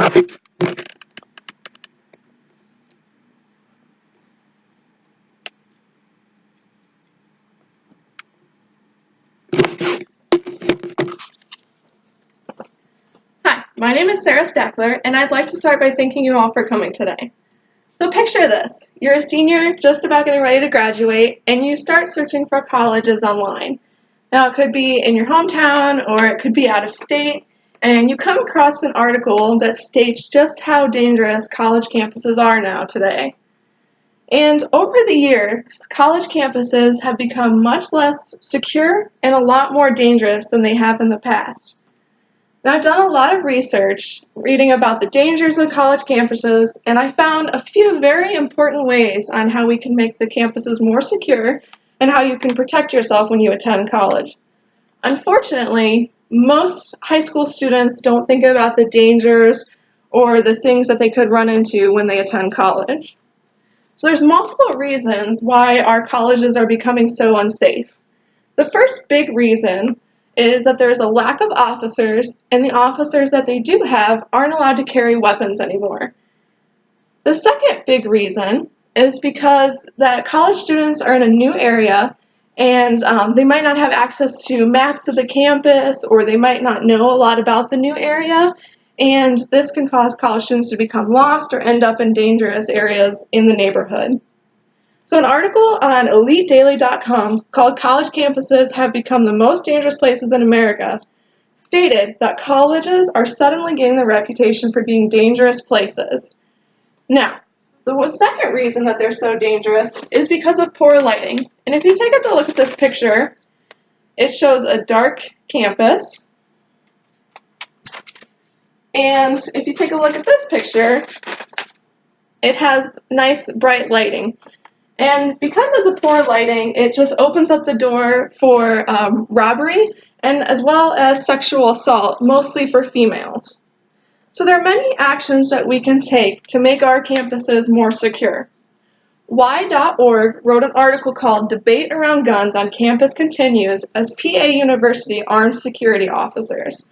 Hi, my name is Sarah Stackler, and I'd like to start by thanking you all for coming today. So picture this. You're a senior just about getting ready to graduate, and you start searching for colleges online. Now, it could be in your hometown, or it could be out of state, and you come across an article that states just how dangerous college campuses are now today. And over the years, college campuses have become much less secure and a lot more dangerous than they have in the past. And I've done a lot of research reading about the dangers of college campuses, and I found a few very important ways on how we can make the campuses more secure and how you can protect yourself when you attend college. Unfortunately, most high school students don't think about the dangers or the things that they could run into when they attend college. So there's multiple reasons why our colleges are becoming so unsafe. The first big reason is that there's a lack of officers, and the officers that they do have aren't allowed to carry weapons anymore. The second big reason is because that college students are in a new area, and they might not have access to maps of the campus, or they might not know a lot about the new area, and this can cause college students to become lost or end up in dangerous areas in the neighborhood. So an article on EliteDaily.com called "College Campuses Have Become the Most Dangerous Places in America" stated that colleges are suddenly gaining the reputation for being dangerous places. Now, the second reason that they're so dangerous is because of poor lighting. And if you take a look at this picture, it shows a dark campus. And if you take a look at this picture, it has nice bright lighting. And because of the poor lighting, it just opens up the door for robbery and as well as sexual assault, mostly for females. So there are many actions that we can take to make our campuses more secure. Y.org wrote an article called "Debate Around Guns on Campus Continues as PA University Arms Security Officers."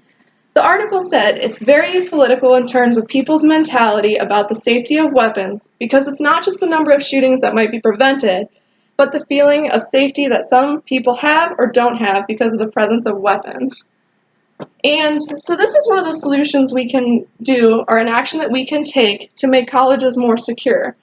The article said it's very political in terms of people's mentality about the safety of weapons because it's not just the number of shootings that might be prevented, but the feeling of safety that some people have or don't have because of the presence of weapons. And so this is one of the solutions we can do, or an action that we can take to make colleges more secure.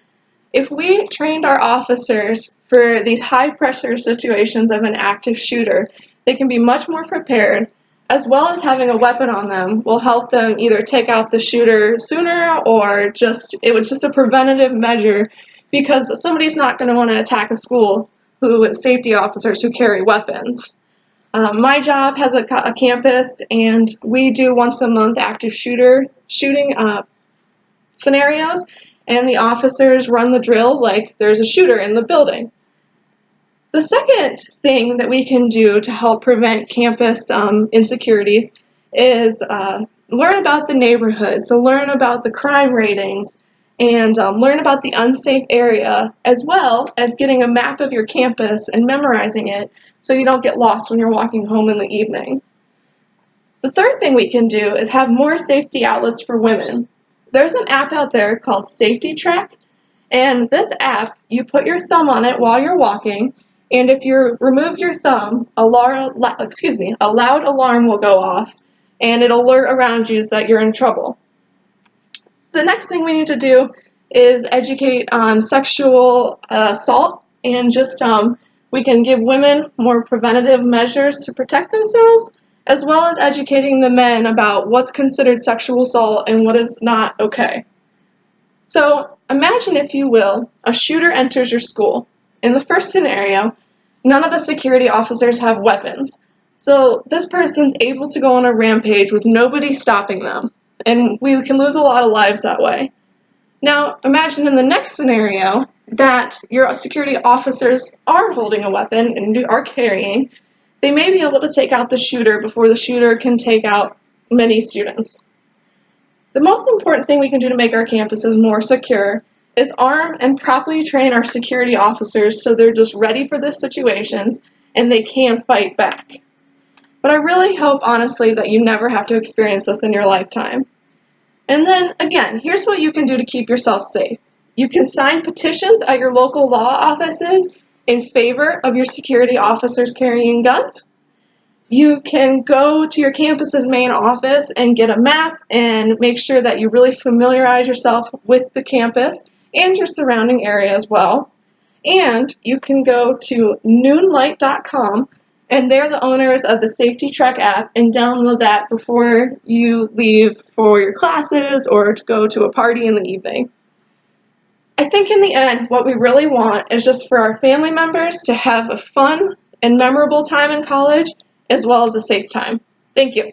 If we trained our officers for these high-pressure situations of an active shooter, they can be much more prepared, as well as having a weapon on them will help them either take out the shooter sooner or it was just a preventative measure because somebody's not going to want to attack a school with safety officers who carry weapons. My job has a campus, and we do once a month active shooting scenarios, and the officers run the drill like there's a shooter in the building. The second thing that we can do to help prevent campus insecurities is learn about the neighborhood. So learn about the crime ratings and learn about the unsafe area, as well as getting a map of your campus and memorizing it so you don't get lost when you're walking home in the evening. The third thing we can do is have more safety outlets for women. There's an app out there called Safety Track, and this app, you put your thumb on it while you're walking, and if you remove your thumb, a loud alarm will go off, and it'll alert around you that you're in trouble. The next thing we need to do is educate on sexual assault, and we can give women more preventative measures to protect themselves, as well as educating the men about what's considered sexual assault and what is not okay. So imagine, if you will, a shooter enters your school. In the first scenario, none of the security officers have weapons. So this person's able to go on a rampage with nobody stopping them. And we can lose a lot of lives that way. Now, imagine in the next scenario that your security officers are holding a weapon and are carrying. They may be able to take out the shooter before the shooter can take out many students. The most important thing we can do to make our campuses more secure is arm and properly train our security officers so they're just ready for these situations and they can fight back. But I really hope, honestly, that you never have to experience this in your lifetime. And then again, here's what you can do to keep yourself safe. You can sign petitions at your local law offices in favor of your security officers carrying guns. You can go to your campus's main office and get a map and make sure that you really familiarize yourself with the campus and your surrounding area as well. And you can go to noonlight.com, and they're the owners of the Safety Trek app, and download that before you leave for your classes or to go to a party in the evening. I think in the end, what we really want is just for our family members to have a fun and memorable time in college, as well as a safe time. Thank you.